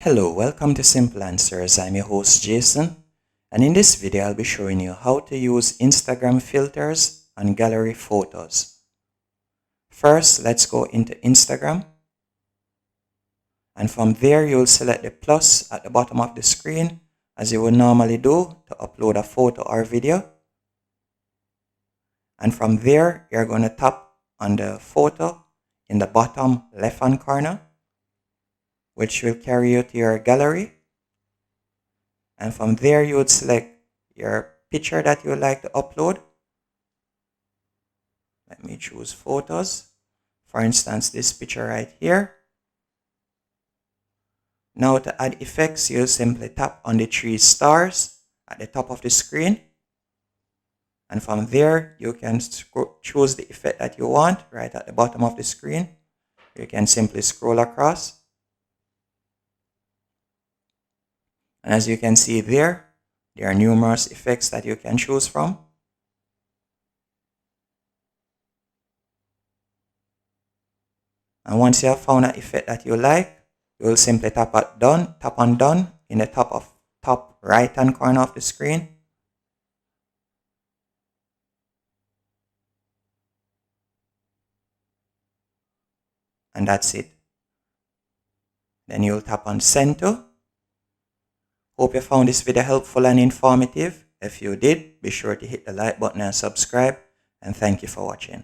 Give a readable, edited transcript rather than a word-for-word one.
Hello, welcome to Simple Answers. I'm your host Jason, and in this video I'll be showing you how to use Instagram filters on gallery photos. First, let's go into Instagram, and from there you'll select the plus at the bottom of the screen as you would normally do to upload a photo or video. And from there you're going to tap on the photo in the bottom left hand corner, which will carry you to your gallery. And from there you would select your picture that you would like to upload. Let me choose photos. For instance, this picture right here. Now to add effects, you'll simply tap on the three stars at the top of the screen. And from there, you can choose the effect that you want right at the bottom of the screen. You can simply scroll across. And as you can see there are numerous effects that you can choose from. And once you have found an effect that you like, you will simply tap on done in the top right hand corner of the screen. And that's it. Then you'll tap on send to. Hope you found this video helpful and informative. If you did, be sure to hit the like button and subscribe. And thank you for watching.